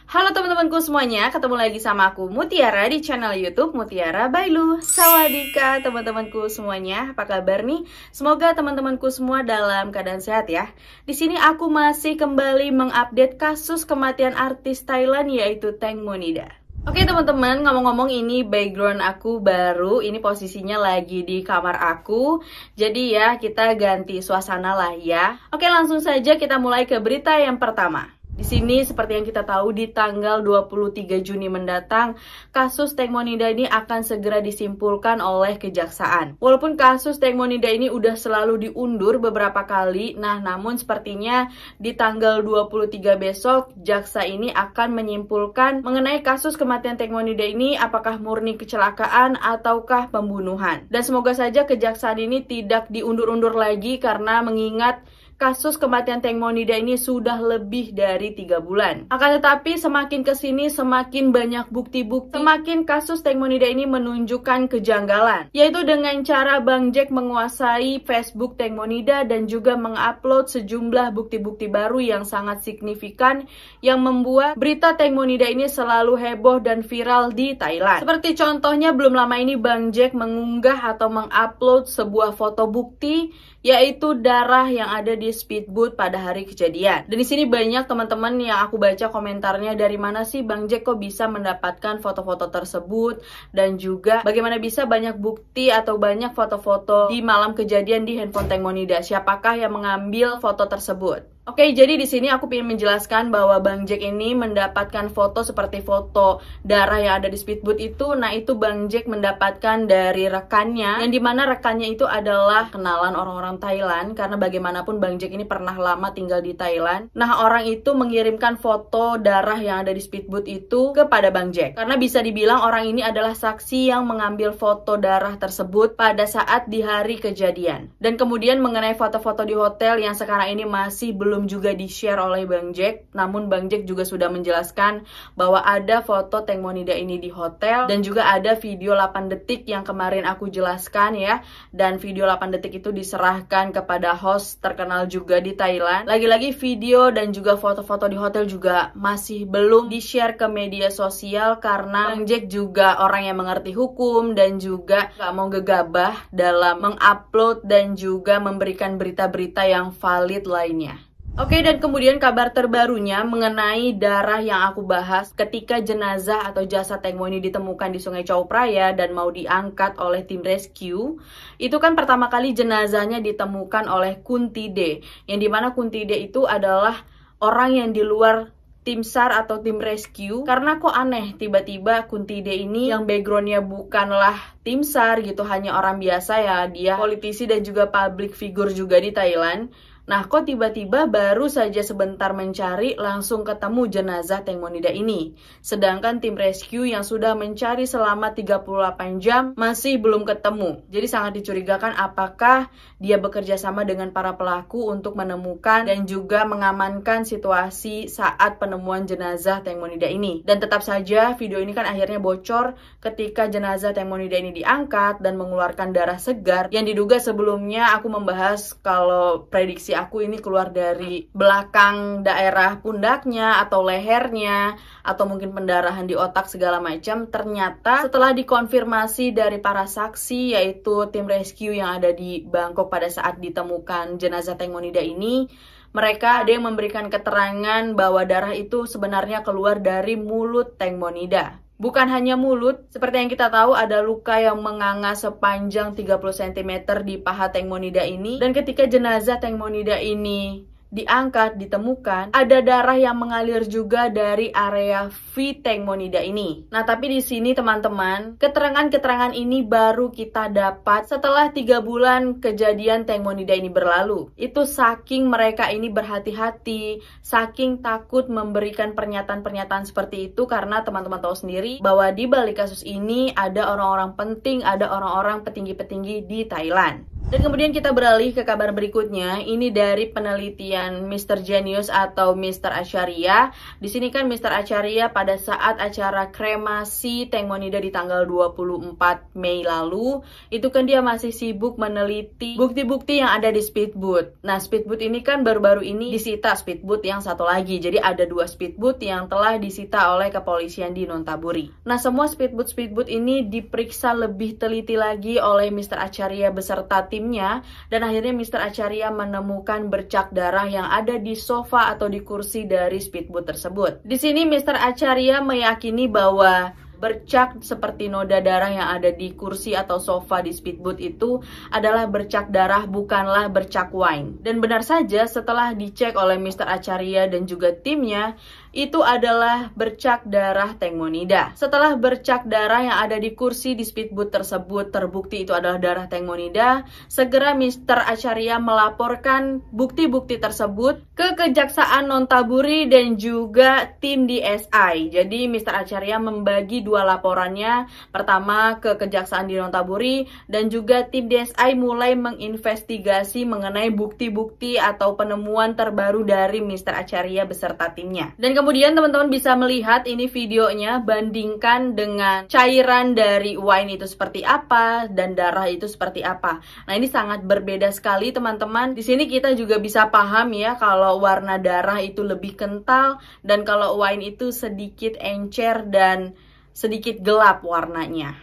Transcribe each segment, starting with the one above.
Halo teman-temanku semuanya, ketemu lagi sama aku Mutiara di channel YouTube Mutiara by Lu. Sawadika teman-temanku semuanya, apa kabar nih? Semoga teman-temanku semua dalam keadaan sehat ya. Di sini aku masih kembali mengupdate kasus kematian artis Thailand yaitu Teng Monida. Oke teman-teman, ngomong-ngomong ini background aku baru, ini posisinya lagi di kamar aku. Jadi ya kita ganti suasana lah ya. Oke langsung saja kita mulai ke berita yang pertama. Di sini seperti yang kita tahu di tanggal 23 Juni mendatang, kasus Teng Monida ini akan segera disimpulkan oleh kejaksaan. Walaupun kasus Teng Monida ini udah selalu diundur beberapa kali, namun sepertinya di tanggal 23 besok, jaksa ini akan menyimpulkan mengenai kasus kematian Teng Monida ini apakah murni kecelakaan ataukah pembunuhan. Dan semoga saja kejaksaan ini tidak diundur-undur lagi karena mengingat kasus kematian Teng Monida ini sudah lebih dari 3 bulan. Akan tetapi semakin kesini semakin banyak bukti-bukti, semakin kasus Teng Monida ini menunjukkan kejanggalan. Yaitu dengan cara Bang Jack menguasai Facebook Teng Monida dan juga mengupload sejumlah bukti-bukti baru yang sangat signifikan yang membuat berita Teng Monida ini selalu heboh dan viral di Thailand. Seperti contohnya belum lama ini Bang Jack mengunggah atau mengupload sebuah foto bukti yaitu darah yang ada di speedboat pada hari kejadian. Dan di sini banyak teman-teman yang aku baca komentarnya, dari mana sih Bang Jack kok bisa mendapatkan foto-foto tersebut, dan juga bagaimana bisa banyak bukti atau banyak foto-foto di malam kejadian di handphone Teng Monida. Siapakah yang mengambil foto tersebut? Oke, jadi di sini aku ingin menjelaskan bahwa Bang Jack ini mendapatkan foto seperti foto darah yang ada di speedboat itu. Nah, itu Bang Jack mendapatkan dari rekannya, yang dimana rekannya itu adalah kenalan orang-orang Thailand, karena bagaimanapun Bang Jack ini pernah lama tinggal di Thailand. Nah, orang itu mengirimkan foto darah yang ada di speedboat itu kepada Bang Jack, karena bisa dibilang orang ini adalah saksi yang mengambil foto darah tersebut pada saat di hari kejadian. Dan kemudian mengenai foto-foto di hotel yang sekarang ini masih belum juga di-share oleh Bang Jack, namun Bang Jack juga sudah menjelaskan bahwa ada foto Teng Monida ini di hotel, dan juga ada video 8 detik yang kemarin aku jelaskan ya, dan video 8 detik itu diserahkan kepada host terkenal juga di Thailand. Lagi-lagi video dan juga foto-foto di hotel juga masih belum di-share ke media sosial karena Bang Jack juga orang yang mengerti hukum dan juga gak mau gegabah dalam mengupload dan juga memberikan berita-berita yang valid lainnya. Oke, dan kemudian kabar terbarunya mengenai darah yang aku bahas ketika jenazah atau jasad Teng Monida ditemukan di Sungai Chao Phraya dan mau diangkat oleh tim rescue. Itu kan pertama kali jenazahnya ditemukan oleh Kuntide, yang dimana Kuntide itu adalah orang yang di luar tim SAR atau tim rescue. Karena kok aneh, tiba-tiba Kuntide ini yang backgroundnya bukanlah tim SAR gitu, hanya orang biasa ya, dia politisi dan juga public figure juga di Thailand. Nah, kok tiba-tiba baru saja sebentar mencari langsung ketemu jenazah Teng Monida ini. Sedangkan tim rescue yang sudah mencari selama 38 jam masih belum ketemu. Jadi sangat dicurigakan apakah dia bekerja sama dengan para pelaku untuk menemukan dan juga mengamankan situasi saat penemuan jenazah Teng Monida ini. Dan tetap saja video ini kan akhirnya bocor ketika jenazah Teng Monida ini diangkat dan mengeluarkan darah segar yang diduga sebelumnya aku membahas kalau prediksi aku ini keluar dari belakang daerah pundaknya atau lehernya atau mungkin pendarahan di otak segala macam. Ternyata setelah dikonfirmasi dari para saksi yaitu tim rescue yang ada di Bangkok pada saat ditemukan jenazah Teng Monida ini, mereka ada yang memberikan keterangan bahwa darah itu sebenarnya keluar dari mulut Teng Monida. Bukan hanya mulut, seperti yang kita tahu ada luka yang menganga sepanjang 30 cm di paha Teng Monida ini. Dan ketika jenazah Teng Monida ini diangkat, ditemukan, ada darah yang mengalir juga dari area V Teng Monida ini. Nah, tapi di sini teman-teman, keterangan-keterangan ini baru kita dapat setelah 3 bulan kejadian Teng Monida ini berlalu. Itu saking mereka ini berhati-hati, saking takut memberikan pernyataan-pernyataan seperti itu, karena teman-teman tahu sendiri bahwa di balik kasus ini ada orang-orang penting, ada orang-orang petinggi-petinggi di Thailand. Dan kemudian kita beralih ke kabar berikutnya. Ini dari penelitian Mr. Genius atau Mr. Acharya. Di sini kan Mr. Acharya pada saat acara kremasi Teng Monida di tanggal 24 Mei lalu, itu kan dia masih sibuk meneliti bukti-bukti yang ada di speedboat. Nah, speedboat ini kan baru-baru ini disita speedboat yang satu lagi. Jadi ada 2 speedboat yang telah disita oleh kepolisian di Nonthaburi. Nah, semua speedboat ini diperiksa lebih teliti lagi oleh Mr. Acharya beserta timnya, dan akhirnya Mr. Acharya menemukan bercak darah yang ada di sofa atau di kursi dari speedboat tersebut. Di sini Mr. Acharya meyakini bahwa bercak seperti noda darah yang ada di kursi atau sofa di speedboat itu adalah bercak darah, bukanlah bercak wine. Dan benar saja setelah dicek oleh Mr. Acharya dan juga timnya, itu adalah bercak darah Teng Monida. Setelah bercak darah yang ada di kursi di speedboat tersebut terbukti itu adalah darah Teng Monida, segera Mr. Acharya melaporkan bukti-bukti tersebut ke Kejaksaan Nonthaburi dan juga tim DSI. Jadi Mr. Acharya membagi 2 laporannya, pertama ke Kejaksaan di Nonthaburi, dan juga tim DSI mulai menginvestigasi mengenai bukti-bukti atau penemuan terbaru dari Mr. Acharya beserta timnya. Dan kemudian teman-teman bisa melihat ini videonya, bandingkan dengan cairan dari wine itu seperti apa dan darah itu seperti apa. Nah, ini sangat berbeda sekali teman-teman. Di sini kita juga bisa paham ya kalau warna darah itu lebih kental dan kalau wine itu sedikit encer dan sedikit gelap warnanya.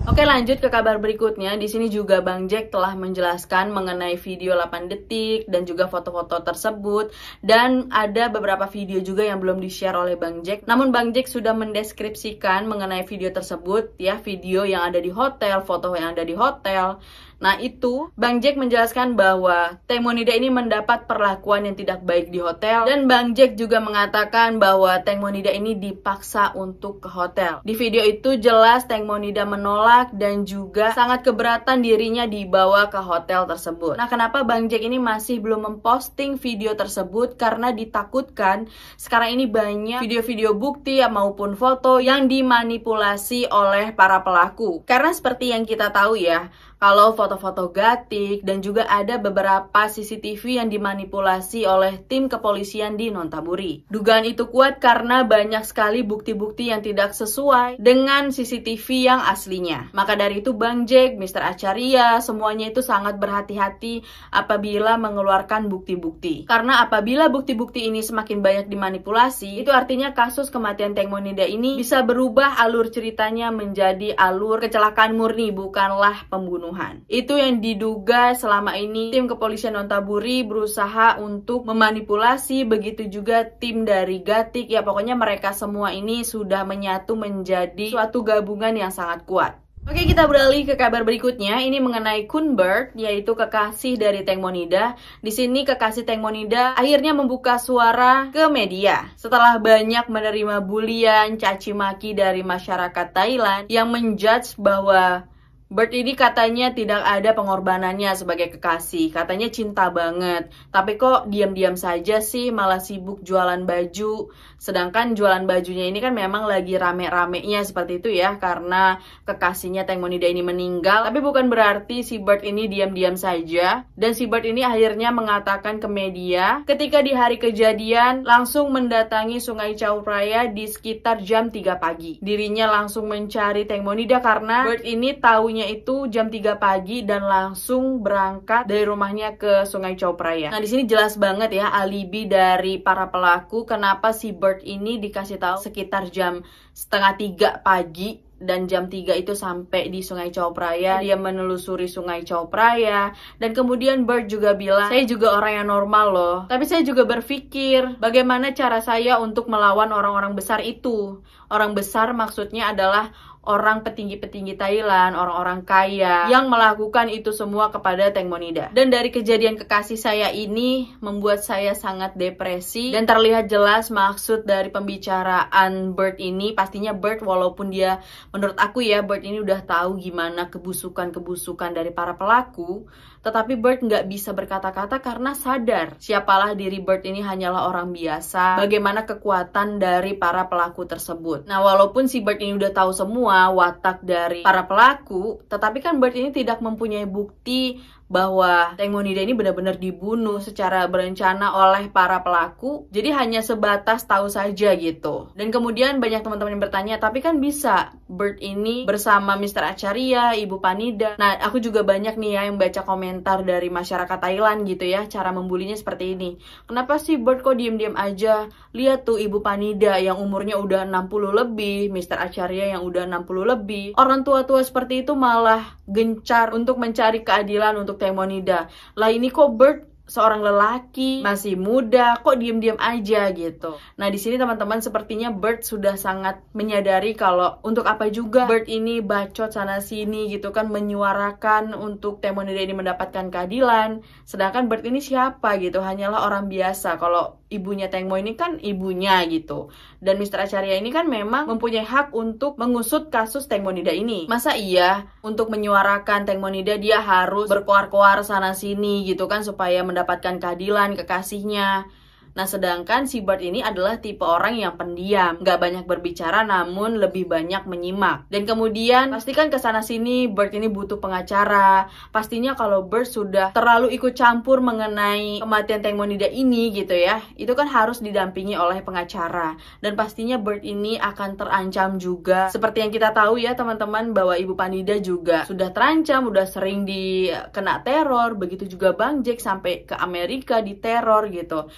Oke, lanjut ke kabar berikutnya. Di sini juga Bang Jack telah menjelaskan mengenai video 8 detik dan juga foto-foto tersebut, dan ada beberapa video juga yang belum di-share oleh Bang Jack. Namun Bang Jack sudah mendeskripsikan mengenai video tersebut ya, video yang ada di hotel, foto yang ada di hotel. Nah, itu Bang Jack menjelaskan bahwa Teng Monida ini mendapat perlakuan yang tidak baik di hotel, dan Bang Jack juga mengatakan bahwa Teng Monida ini dipaksa untuk ke hotel. Di video itu jelas Teng Monida menolak dan juga sangat keberatan dirinya dibawa ke hotel tersebut. Nah, kenapa Bang Jack ini masih belum memposting video tersebut? Karena ditakutkan sekarang ini banyak video-video bukti maupun foto yang dimanipulasi oleh para pelaku. Karena seperti yang kita tahu ya, kalau foto-foto gatik dan juga ada beberapa CCTV yang dimanipulasi oleh tim kepolisian di Nonthaburi. Dugaan itu kuat karena banyak sekali bukti-bukti yang tidak sesuai dengan CCTV yang aslinya. Maka dari itu Bang Jack, Mr. Acharya, semuanya itu sangat berhati-hati apabila mengeluarkan bukti-bukti. Karena apabila bukti-bukti ini semakin banyak dimanipulasi, itu artinya kasus kematian Teng Monida ini bisa berubah alur ceritanya menjadi alur kecelakaan murni, bukanlah pembunuhan. Itu yang diduga selama ini tim kepolisian Nonthaburi berusaha untuk memanipulasi, begitu juga tim dari Gatik. Ya, pokoknya mereka semua ini sudah menyatu menjadi suatu gabungan yang sangat kuat. Oke, kita beralih ke kabar berikutnya. Ini mengenai Kun Bird, yaitu kekasih dari Teng Monida. Di sini kekasih Teng Monida akhirnya membuka suara ke media setelah banyak menerima bulian, caci maki dari masyarakat Thailand yang menjudge bahwa Bird ini katanya tidak ada pengorbanannya sebagai kekasih, katanya cinta banget. Tapi kok diam-diam saja sih malah sibuk jualan baju. Sedangkan jualan bajunya ini kan memang lagi rame-ramenya seperti itu ya, karena kekasihnya Teng Monida ini meninggal. Tapi bukan berarti si Bird ini diam-diam saja. Dan si Bird ini akhirnya mengatakan ke media ketika di hari kejadian langsung mendatangi Sungai Chao Phraya di sekitar jam 3 pagi. Dirinya langsung mencari Teng Monida karena Bird ini taunya itu jam 3 pagi dan langsung berangkat dari rumahnya ke Sungai Chao Phraya. Nah, di sini jelas banget ya alibi dari para pelaku kenapa si Bird ini dikasih tahu sekitar jam setengah 3 pagi dan jam 3 itu sampai di Sungai Chao Phraya. Dia menelusuri Sungai Chao Phraya dan kemudian Bird juga bilang, "Saya juga orang yang normal loh, tapi saya juga berpikir bagaimana cara saya untuk melawan orang-orang besar itu." Orang besar maksudnya adalah orang petinggi-petinggi Thailand, orang-orang kaya yang melakukan itu semua kepada Teng Monida. Dan dari kejadian kekasih saya ini membuat saya sangat depresi dan terlihat jelas maksud dari pembicaraan Bird ini. Pastinya Bird, walaupun dia, menurut aku ya, Bird ini udah tahu gimana kebusukan-kebusukan dari para pelaku, tetapi Bird nggak bisa berkata-kata karena sadar siapalah diri Bird ini hanyalah orang biasa, bagaimana kekuatan dari para pelaku tersebut. Nah, walaupun si Bird ini udah tahu semua watak dari para pelaku, tetapi kan Bird ini tidak mempunyai bukti bahwa Teng Monida ini benar-benar dibunuh secara berencana oleh para pelaku. Jadi hanya sebatas tahu saja gitu. Dan kemudian banyak teman-teman yang bertanya, tapi kan bisa Bird ini bersama Mr. Acharya, Ibu Panida. Nah, aku juga banyak nih ya yang baca komentar dari masyarakat Thailand gitu ya, cara membulinya seperti ini. Kenapa sih Bird kok diem-diem aja? Lihat tuh Ibu Panida yang umurnya udah 60 lebih, Mr. Acharya yang udah 60 lebih. Orang tua-tua seperti itu malah gencar untuk mencari keadilan untuk Teng Monida. Lah ini kok Bird seorang lelaki, masih muda, kok diem-diem aja gitu. Nah di sini teman-teman sepertinya Bird sudah sangat menyadari kalau untuk apa juga Bird ini bacot sana sini gitu kan, menyuarakan untuk Teng Monida ini mendapatkan keadilan. Sedangkan Bird ini siapa gitu, hanyalah orang biasa. Kalau ibunya Teng Mo ini kan ibunya gitu. Dan Mr. Acharya ini kan memang mempunyai hak untuk mengusut kasus Teng Monida ini. Masa iya untuk menyuarakan Teng Monida dia harus berkoar-koar sana sini gitu kan supaya mendapatkan keadilan kekasihnya. Nah, sedangkan si Bird ini adalah tipe orang yang pendiam, nggak banyak berbicara namun lebih banyak menyimak. Dan kemudian pastikan kesana sini Bird ini butuh pengacara. Pastinya kalau Bird sudah terlalu ikut campur mengenai kematian Teng Monida ini gitu ya, itu kan harus didampingi oleh pengacara. Dan pastinya Bird ini akan terancam juga. Seperti yang kita tahu ya teman-teman, bahwa Ibu Panida juga sudah terancam, udah sering dikena teror. Begitu juga Bang Jack sampai ke Amerika diteror gitu.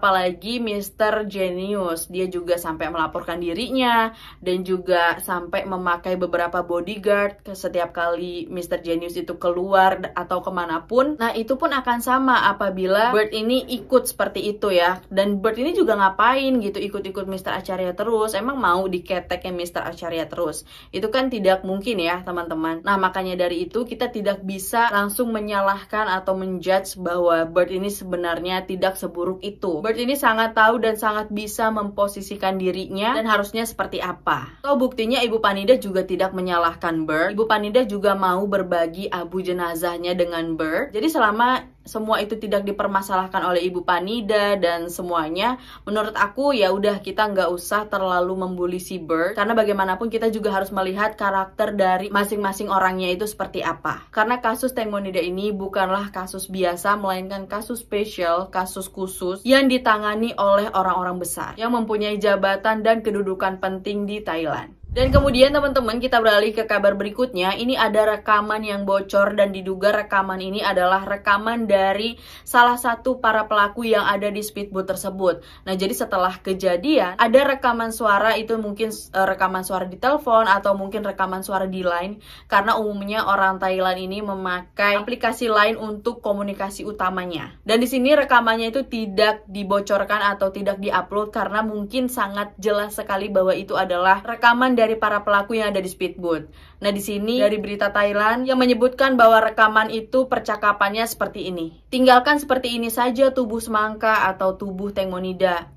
Apalagi Mr. Genius, dia juga sampai melaporkan dirinya dan juga sampai memakai beberapa bodyguard setiap kali Mr. Genius itu keluar atau kemanapun. Nah itu pun akan sama apabila Bird ini ikut seperti itu ya. Dan Bird ini juga ngapain gitu ikut-ikut Mr. Acharya terus, emang mau diketeknya Mr. Acharya terus? Itu kan tidak mungkin ya teman-teman. Nah makanya dari itu kita tidak bisa langsung menyalahkan atau menjudge bahwa Bird ini sebenarnya tidak seburuk itu. Bird ini sangat tahu dan sangat bisa memposisikan dirinya dan harusnya seperti apa. So buktinya Ibu Panida juga tidak menyalahkan Bird. Ibu Panida juga mau berbagi abu jenazahnya dengan Bird. Jadi selama semua itu tidak dipermasalahkan oleh Ibu Panida dan semuanya, menurut aku ya udah kita nggak usah terlalu membuli si Bird, karena bagaimanapun kita juga harus melihat karakter dari masing-masing orangnya itu seperti apa. Karena kasus Teng Monida ini bukanlah kasus biasa, melainkan kasus spesial, kasus khusus yang ditangani oleh orang-orang besar yang mempunyai jabatan dan kedudukan penting di Thailand. Dan kemudian teman-teman kita beralih ke kabar berikutnya. Ini ada rekaman yang bocor dan diduga rekaman ini adalah rekaman dari salah satu para pelaku yang ada di speedboat tersebut. Nah jadi setelah kejadian ada rekaman suara, itu mungkin rekaman suara di telepon atau mungkin rekaman suara di line. Karena umumnya orang Thailand ini memakai aplikasi Line untuk komunikasi utamanya. Dan di sini rekamannya itu tidak dibocorkan atau tidak diupload karena mungkin sangat jelas sekali bahwa itu adalah rekaman dari para pelaku yang ada di speedboat. Nah di sini dari berita Thailand yang menyebutkan bahwa rekaman itu percakapannya seperti ini. Tinggalkan seperti ini saja tubuh semangka atau tubuh Teng Monida.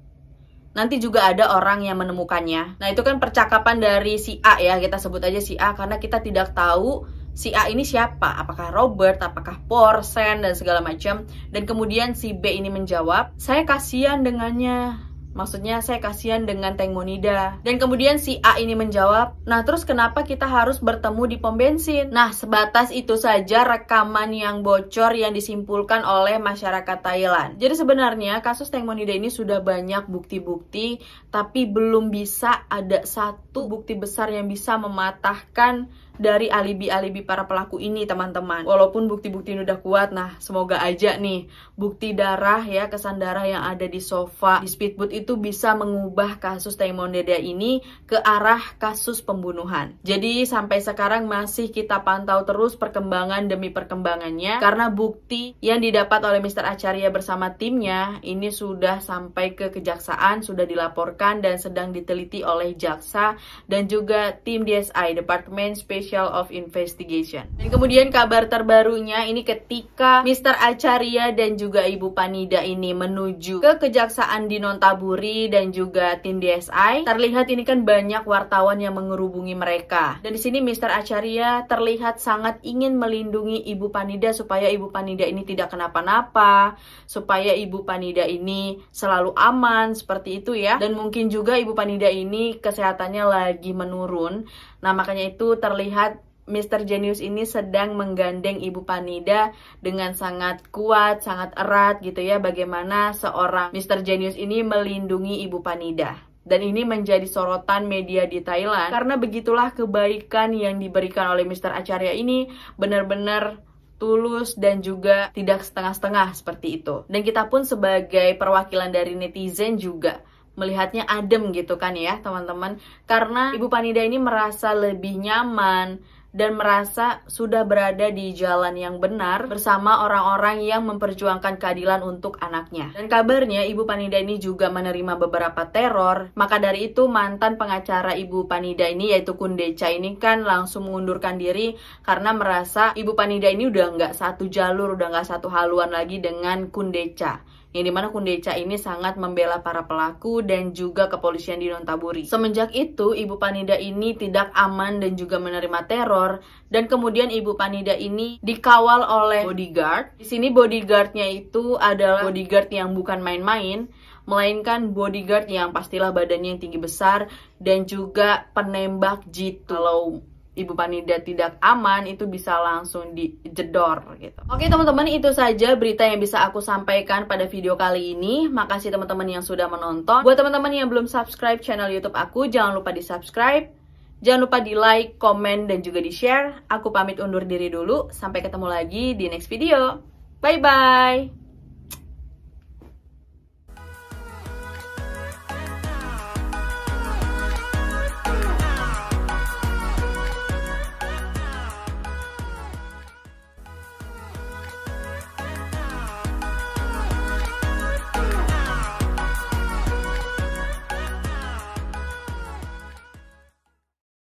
Nanti juga ada orang yang menemukannya. Nah itu kan percakapan dari si A ya, kita sebut aja si A karena kita tidak tahu si A ini siapa, apakah Robert, apakah Porsen dan segala macam. Dan kemudian si B ini menjawab, saya kasihan dengannya. Maksudnya saya kasihan dengan Teng Monida. Dan kemudian si A ini menjawab, nah terus kenapa kita harus bertemu di pom bensin? Nah sebatas itu saja rekaman yang bocor yang disimpulkan oleh masyarakat Thailand. Jadi sebenarnya kasus Teng Monida ini sudah banyak bukti-bukti, tapi belum bisa ada satu bukti besar yang bisa mematahkan dari alibi-alibi para pelaku ini teman-teman. Walaupun bukti-bukti ini udah kuat, nah semoga aja nih bukti darah ya, kesan darah yang ada di sofa di speedboat itu bisa mengubah kasus Teng Monida ini ke arah kasus pembunuhan. Jadi sampai sekarang masih kita pantau terus perkembangan demi perkembangannya, karena bukti yang didapat oleh Mr. Acharya bersama timnya ini sudah sampai ke kejaksaan, sudah dilaporkan dan sedang diteliti oleh jaksa dan juga tim DSI, Department Special of Investigation. Dan kemudian kabar terbarunya ini ketika Mr. Acharya dan juga Ibu Panida ini menuju ke kejaksaan di Nonthaburi dan juga tim DSI, terlihat ini kan banyak wartawan yang mengerubungi mereka. Dan di sini Mr. Acharya terlihat sangat ingin melindungi Ibu Panida supaya Ibu Panida ini tidak kenapa-napa, supaya Ibu Panida ini selalu aman seperti itu ya. Dan mungkin juga Ibu Panida ini kesehatannya lagi menurun. Nah makanya itu terlihat Mr. Jenius ini sedang menggandeng Ibu Panida dengan sangat kuat, sangat erat gitu ya, bagaimana seorang Mr. Jenius ini melindungi Ibu Panida. Dan ini menjadi sorotan media di Thailand karena begitulah kebaikan yang diberikan oleh Mr. Acharya ini benar-benar tulus dan juga tidak setengah-setengah seperti itu. Dan kita pun sebagai perwakilan dari netizen juga melihatnya adem gitu kan ya teman-teman. Karena Ibu Panida ini merasa lebih nyaman dan merasa sudah berada di jalan yang benar bersama orang-orang yang memperjuangkan keadilan untuk anaknya. Dan kabarnya Ibu Panida ini juga menerima beberapa teror. Maka dari itu mantan pengacara Ibu Panida ini yaitu Kundecha ini kan langsung mengundurkan diri karena merasa Ibu Panida ini udah nggak satu jalur, udah nggak satu haluan lagi dengan Kundecha. Yang dimana Kundecha ini sangat membela para pelaku dan juga kepolisian di Nonthaburi. Semenjak itu, Ibu Panida ini tidak aman dan juga menerima teror. Dan kemudian Ibu Panida ini dikawal oleh bodyguard. Di sini bodyguardnya itu adalah bodyguard yang bukan main-main, melainkan bodyguard yang pastilah badannya yang tinggi besar dan juga penembak jitu. Kalau Ibu Panida tidak aman, itu bisa langsung dijedor gitu. Oke teman-teman, itu saja berita yang bisa aku sampaikan pada video kali ini. Makasih teman-teman yang sudah menonton. Buat teman-teman yang belum subscribe channel YouTube aku, jangan lupa di subscribe. Jangan lupa di like, komen, dan juga di share. Aku pamit undur diri dulu. Sampai ketemu lagi di next video. Bye-bye.